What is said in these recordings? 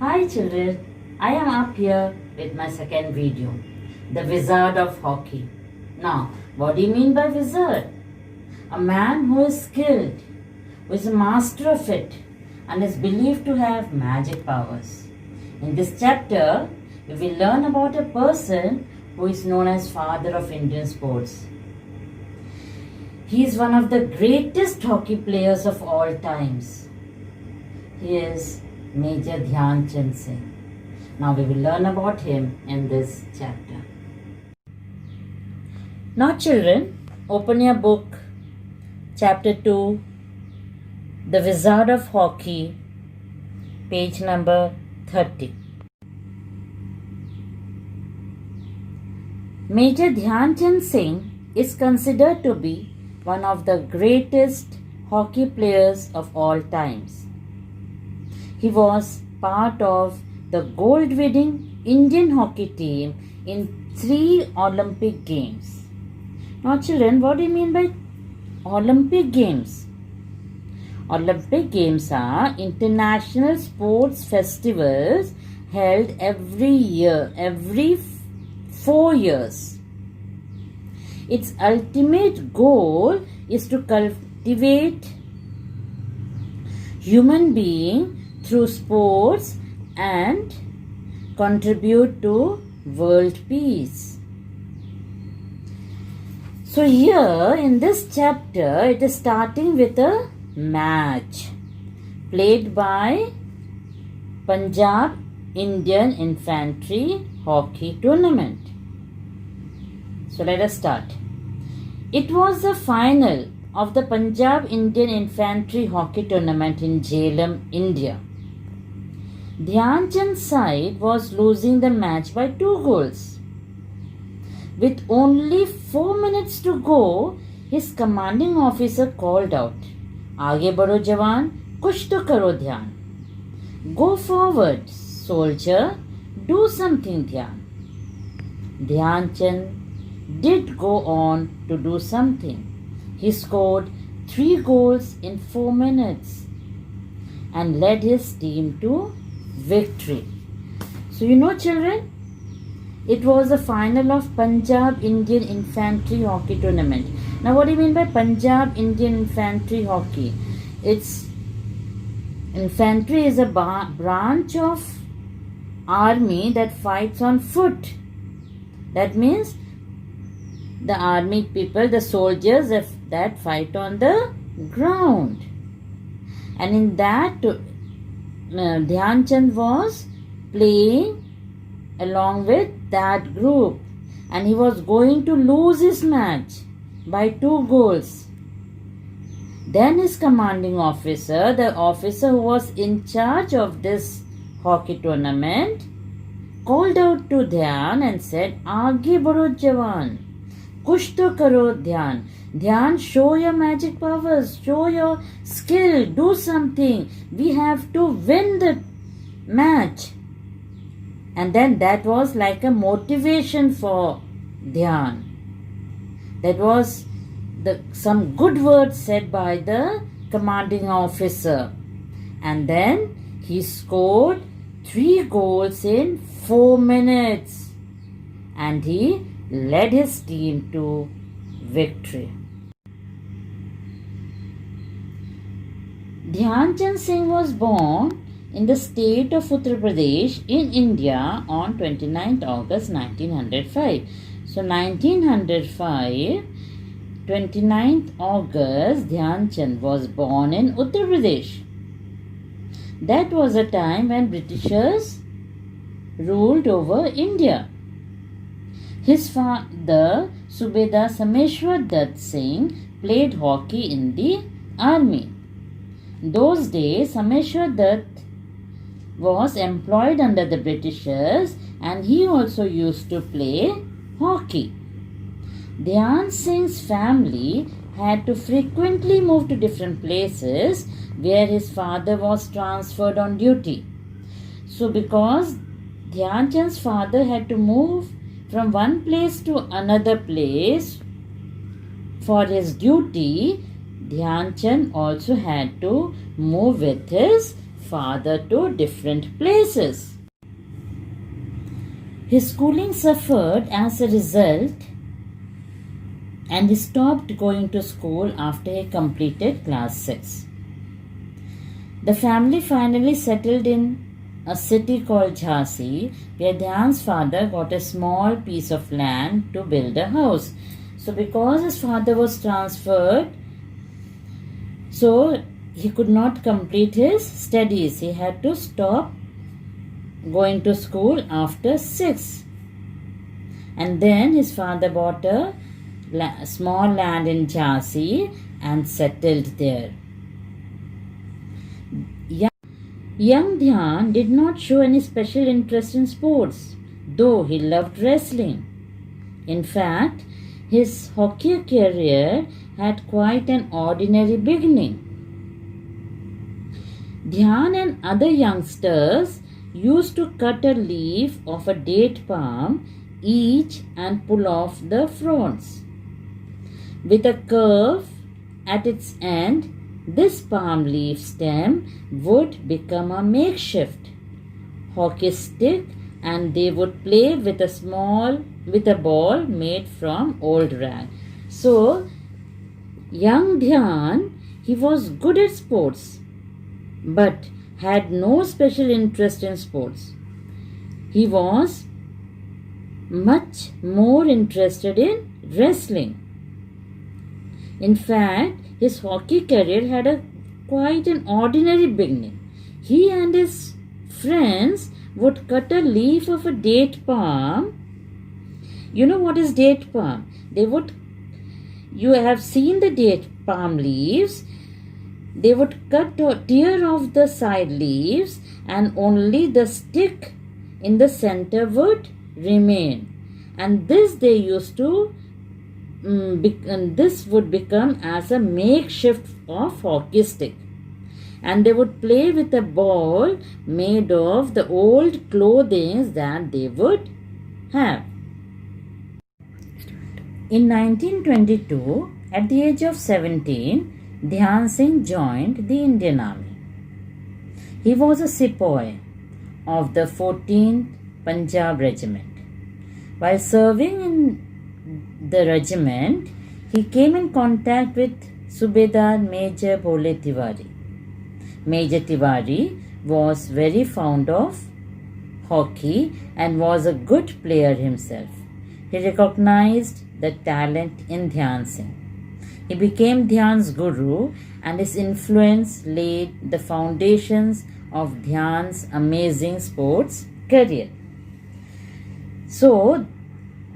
Hi children, I am up here with my second video, The Wizard of Hockey. Now, what do you mean by wizard? A man who is skilled, who is a master of it and is believed to have magic powers. In this chapter, we will learn about a person who is known as father of Indian sports. He is one of the greatest hockey players of all times. He is Major Dhyan Chand Singh. Now we will learn about him in this chapter. Now children, open your book, chapter 2, The Wizard of Hockey, page number 30. Major Dhyan Chand Singh is considered to be one of the greatest hockey players of all times. He was part of the gold-winning Indian hockey team in 3 Olympic Games. Now children, what do you mean by Olympic Games? Olympic Games are international sports festivals held every year, every 4 years. Its ultimate goal is to cultivate human being through sports and contribute to world peace. So here in this chapter, it is starting with a match played by Punjab Indian Infantry Hockey Tournament. So let us start. It was the final of the Punjab Indian Infantry Hockey Tournament in Jhelum, India. Dhyan Chand's side was losing the match by 2 goals. With only 4 minutes to go, his commanding officer called out, "Aage badho jawan, kuch to karo Dhyan. Go forward, soldier, do something Dhyan." Dhyan Chand did go on to do something. He scored 3 goals in 4 minutes and led his team to victory. So you know children, it was the final of Punjab Indian Infantry Hockey Tournament. Now what do you mean by Punjab Indian Infantry Hockey? It's infantry is a branch of army that fights on foot. That means the army people, the soldiers that fight on the ground. And in that, Dhyan Chand was playing along with that group. And he was going to lose his match by 2 goals. Then his commanding officer, the officer who was in charge of this hockey tournament, called out to Dhyan and said, "Aage badho jawan. Kuch to karo Dhyan. Dhyan, show your magic powers, show your skill, do something. We have to win the match." And then that was like a motivation for Dhyan. That was some good words said by the commanding officer. And then he scored 3 goals in 4 minutes. And he led his team to victory. Dhyan Chand Singh was born in the state of Uttar Pradesh in India on 29th August 1905. So 1905, 29th August, Dhyan Chand was born in Uttar Pradesh. That was a time when Britishers ruled over India. His father, Subedar Sameshwar Dutt Singh, played hockey in the army. Those days, Sameshwar Dutt was employed under the Britishers and he also used to play hockey. Dhyan Singh's family had to frequently move to different places where his father was transferred on duty. So because Dhyan Chand's father had to move from one place to another place for his duty, Dhyan Chand also had to move with his father to different places. His schooling suffered as a result, and he stopped going to school after he completed class 6. The family finally settled in a city called Jhansi, where Dhyan's father got a small piece of land to build a house. So because his father was transferred, so he could not complete his studies. He had to stop going to school after 6. And then his father bought a small land in Jhansi and settled there. Young Dhyan did not show any special interest in sports, though he loved wrestling. In fact, his hockey career had quite an ordinary beginning. Dhyan and other youngsters used to cut a leaf of a date palm each and pull off the fronds. With a curve at its end, this palm leaf stem would become a makeshift hockey stick, and they would play with a ball made from old rag. So, young Dhyan, he was good at sports, but had no special interest in sports. He was much more interested in wrestling. In fact, his hockey career had quite an ordinary beginning. He and his friends would cut a leaf of a date palm. You know what is date palm? You have seen the date palm leaves. They would cut or tear off the side leaves, and only the stick in the center would remain. And this they used to this would become as a makeshift of hockey stick, and they would play with a ball made of the old clothing that they would have. In 1922, at the age of 17, Dhyan Singh joined the Indian Army. He was a sepoy of the 14th Punjab Regiment. While serving in the regiment, he came in contact with Subedar Major Bhole Tiwari. Major Tiwari was very fond of hockey and was a good player himself. He recognized the talent in Dhyan Singh. He became Dhyan's guru, and his influence laid the foundations of Dhyan's amazing sports career. So,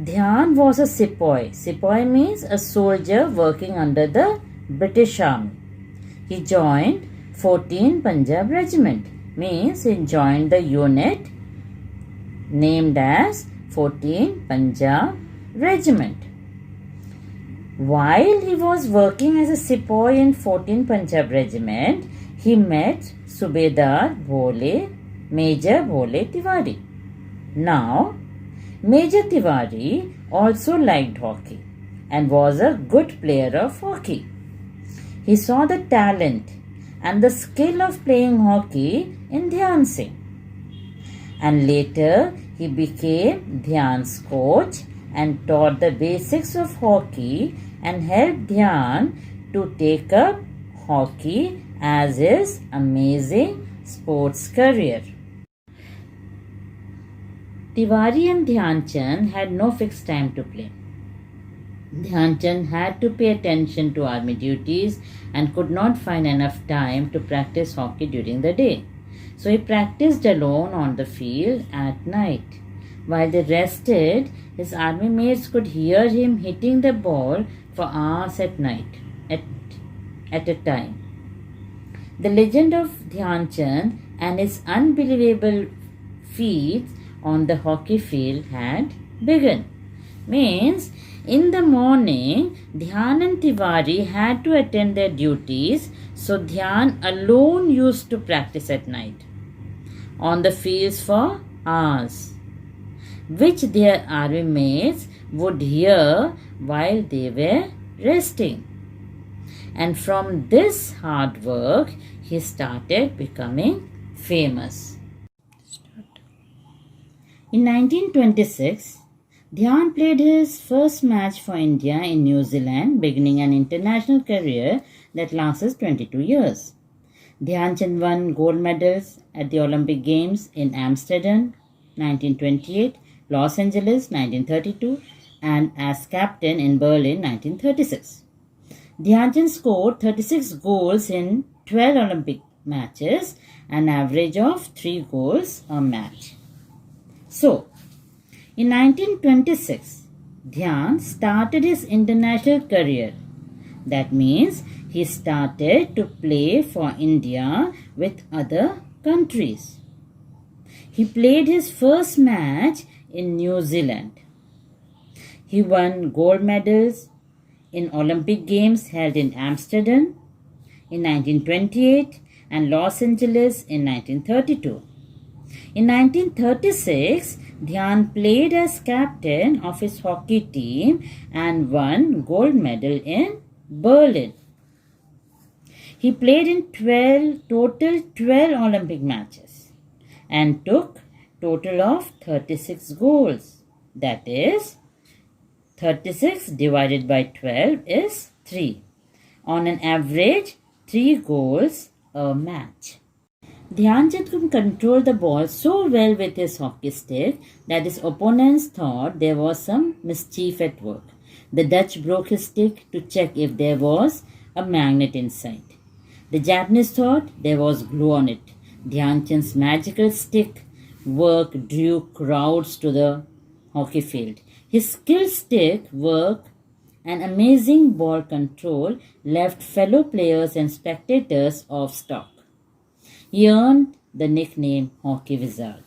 Dhyan was a sepoy. Sepoy means a soldier working under the British Army. He joined 14 Punjab Regiment, means he joined the unit named as 14 Punjab Regiment. While he was working as a sepoy in 14 Punjab Regiment, he met Subedar Major Bhole Tiwari. Now, Major Tiwari also liked hockey and was a good player of hockey. He saw the talent and the skill of playing hockey in Dhyan Singh. And later he became Dhyan's coach and taught the basics of hockey and helped Dhyan to take up hockey as his amazing sports career. Tiwari and Dhyan Chand had no fixed time to play. Dhyan Chand had to pay attention to army duties and could not find enough time to practice hockey during the day. So he practiced alone on the field at night. While they rested, his army mates could hear him hitting the ball for hours at night, at a time. The legend of Dhyan Chand and his unbelievable feats on the hockey field had begun. Means, in the morning, Dhyan and Tiwari had to attend their duties, so Dhyan alone used to practice at night on the fields for hours, which their army mates would hear while they were resting. And from this hard work, he started becoming famous. In 1926, Dhyan played his first match for India in New Zealand, beginning an international career that lasted 22 years. Dhyan Chand won gold medals at the Olympic Games in Amsterdam 1928, Los Angeles 1932, and as captain in Berlin 1936. Dhyan Chand scored 36 goals in 12 Olympic matches, an average of 3 goals a match. So, in 1926, Dhyan started his international career. That means he started to play for India with other countries. He played his first match in New Zealand. He won gold medals in Olympic Games held in Amsterdam in 1928 and Los Angeles in 1932. In 1936, Dhyan played as captain of his hockey team and won gold medal in Berlin. He played in total 12 Olympic matches and took total of 36 goals. That is, 36 divided by 12 is 3. On an average, 3 goals a match. Dhyan Chand could control the ball so well with his hockey stick that his opponents thought there was some mischief at work. The Dutch broke his stick to check if there was a magnet inside. The Japanese thought there was glue on it. Dhyan Chand's magical stick work drew crowds to the hockey field. His skilled stick work and amazing ball control left fellow players and spectators awestruck. He earned the nickname Hockey Wizard.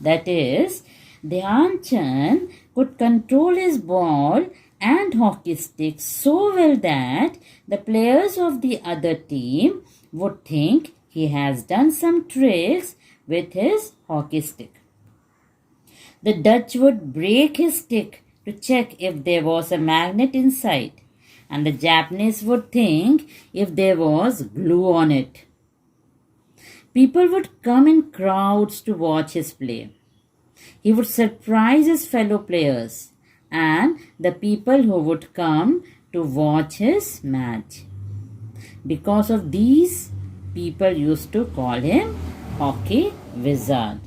That is, Dhyan Chand could control his ball and hockey stick so well that the players of the other team would think he has done some tricks with his hockey stick. The Dutch would break his stick to check if there was a magnet inside, and the Japanese would think if there was glue on it. People would come in crowds to watch his play. He would surprise his fellow players and the people who would come to watch his match. Because of these, people used to call him Hockey Wizard.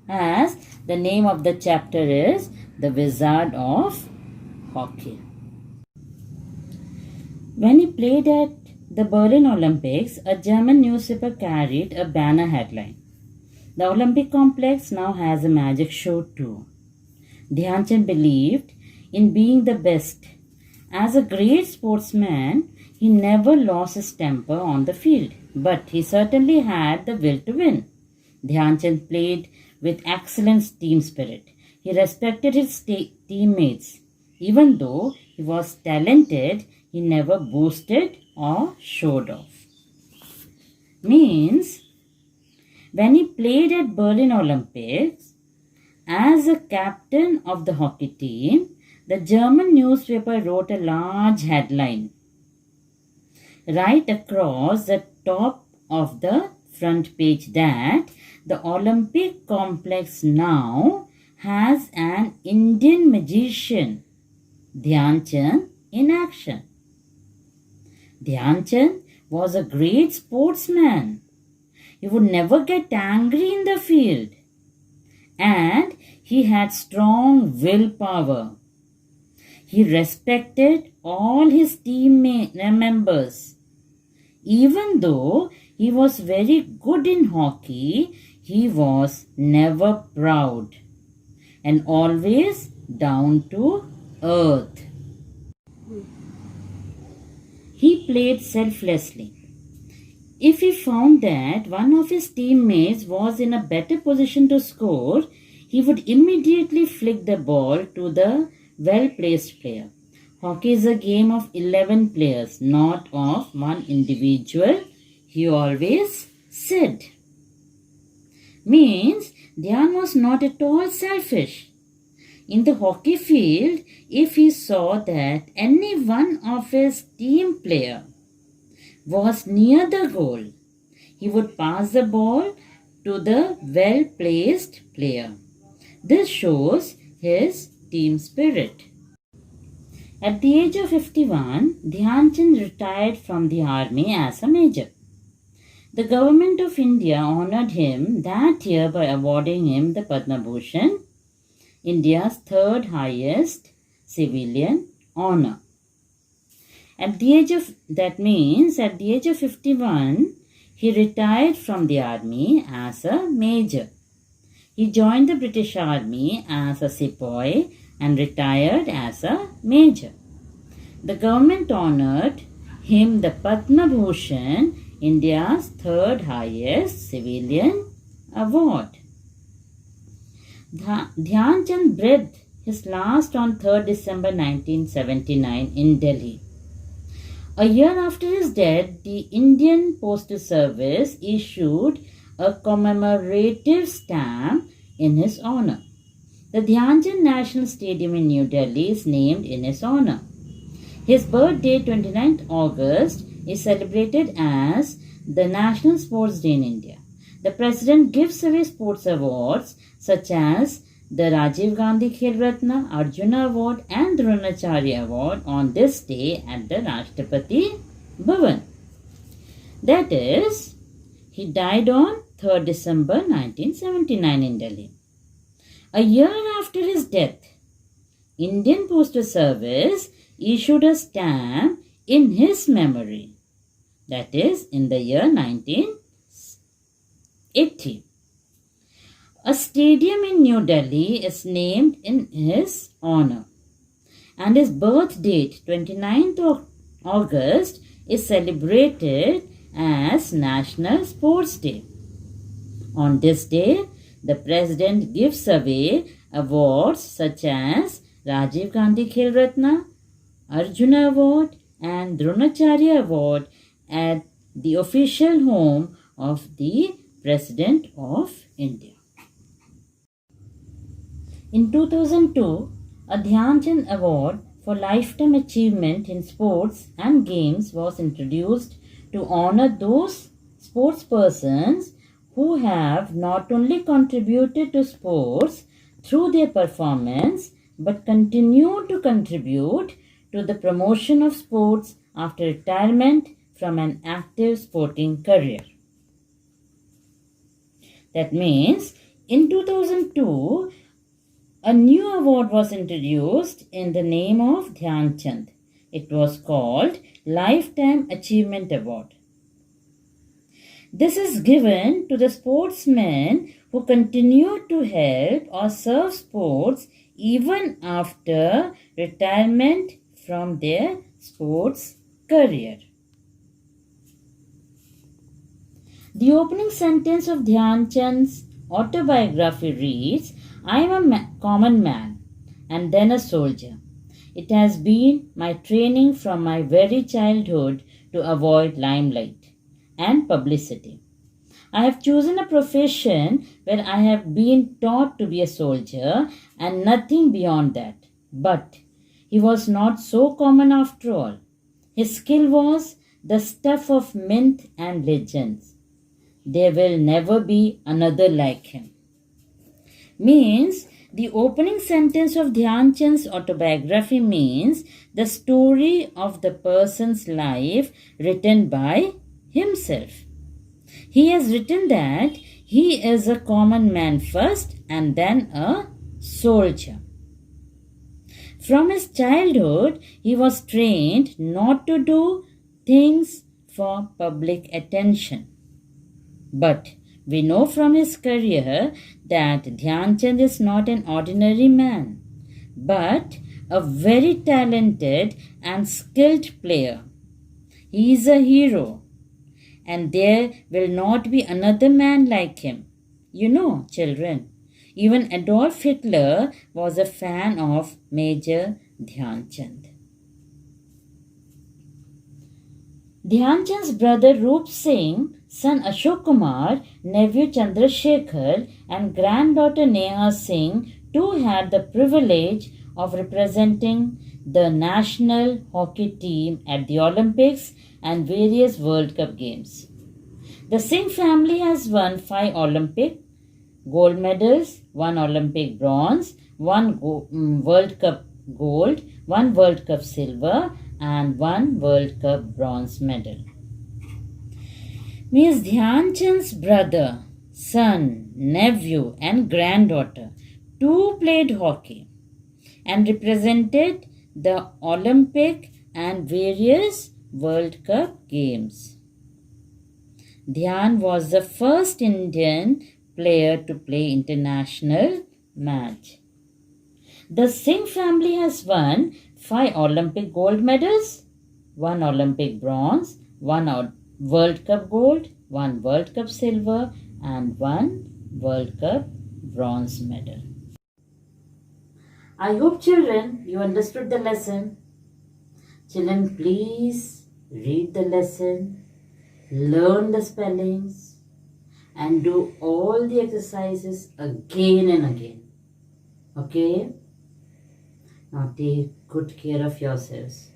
As the name of the chapter is The Wizard of Hockey. When he played at the Berlin Olympics, a German newspaper carried a banner headline. The Olympic complex now has a magic show too. Dhyan Chand believed in being the best. As a great sportsman, he never lost his temper on the field, but he certainly had the will to win. Dhyan Chand played with excellent team spirit. He respected his teammates. Even though he was talented, he never boasted or showed off. Means, when he played at Berlin Olympics, as a captain of the hockey team, the German newspaper wrote a large headline right across the top of the front page that the Olympic complex now has an Indian magician, Dhyan Chand, in action. Dhyan Chand was a great sportsman. He would never get angry in the field. And he had strong willpower. He respected all his team members. Even though he was very good in hockey, he was never proud and always down to earth. He played selflessly. If he found that one of his teammates was in a better position to score, he would immediately flick the ball to the well-placed player. Hockey is a game of 11 players, not of one individual, he always said. Means Dhyan was not at all selfish. In the hockey field, if he saw that any one of his team player was near the goal, he would pass the ball to the well-placed player. This shows his team spirit. At the age of 51, Dhyan Chand retired from the army as a major. The government of India honored him that year by awarding him the Padma Bhushan, India's third highest civilian honor. At the age of 51, he retired from the army as a major. He joined the British Army as a sepoy and retired as a major. The government honored him the Padma Bhushan, India's third highest civilian award. Dhyan Chand breathed his last on 3rd December 1979 in Delhi. A year after his death, the Indian Postal Service issued a commemorative stamp in his honor. The Dhyan Chand National Stadium in New Delhi is named in his honor. His birthday, 29th August, is celebrated as the National Sports Day in India. The President gives away sports awards such as the Rajiv Gandhi Khel Ratna, Arjuna Award and Dronacharya Award on this day at the Rashtrapati Bhavan. That is, he died on 3rd December 1979 in Delhi. A year after his death, Indian Postal Service issued a stamp in his memory. That is, in the year 1980. A stadium in New Delhi is named in his honor. And his birth date, 29th of August, is celebrated as National Sports Day. On this day, the President gives away awards such as Rajiv Gandhi Khel Ratna, Arjuna Award and Dronacharya Award at the official home of the President of India. In 2002, a Dhyan Chand Award for Lifetime Achievement in Sports and Games was introduced to honor those sportspersons who have not only contributed to sports through their performance but continue to contribute to the promotion of sports after retirement from an active sporting career. That means, in 2002, a new award was introduced in the name of Dhyan Chand. It was called Lifetime Achievement Award. This is given to the sportsmen who continue to help or serve sports even after retirement from their sports career. The opening sentence of Dhyan Chand's autobiography reads, "I am a common man and then a soldier. It has been my training from my very childhood to avoid limelight and publicity. I have chosen a profession where I have been taught to be a soldier and nothing beyond that. But he was not so common after all. His skill was the stuff of myth and legends. There will never be another like him." Means, the opening sentence of Dhyan Chand's autobiography means the story of the person's life written by himself. He has written that he is a common man first and then a soldier. From his childhood, he was trained not to do things for public attention. But we know from his career that Dhyan Chand is not an ordinary man, but a very talented and skilled player. He is a hero, and there will not be another man like him. You know, children, even Adolf Hitler was a fan of Major Dhyan Chand. Dhyan Chand's brother Roop Singh, son Ashok Kumar, nephew Chandrasekhar and granddaughter Neha Singh too had the privilege of representing the national hockey team at the Olympics and various World Cup games. The Singh family has won 5 Olympic gold medals, 1 Olympic bronze, 1 World Cup gold, 1 World Cup silver, and 1 World Cup bronze medal. Means Dhyan Chand's brother, son, nephew, and granddaughter, 2 played hockey and represented the Olympic and various World Cup games. Dhyan was the first Indian player to play international match. The Singh family has won 5 Olympic gold medals, 1 Olympic bronze, 1 World Cup gold, 1 World Cup silver, and 1 World Cup bronze medal. I hope children you understood the lesson. Children, please read the lesson, learn the spellings, and do all the exercises again and again. Okay? Now take good care of yourselves.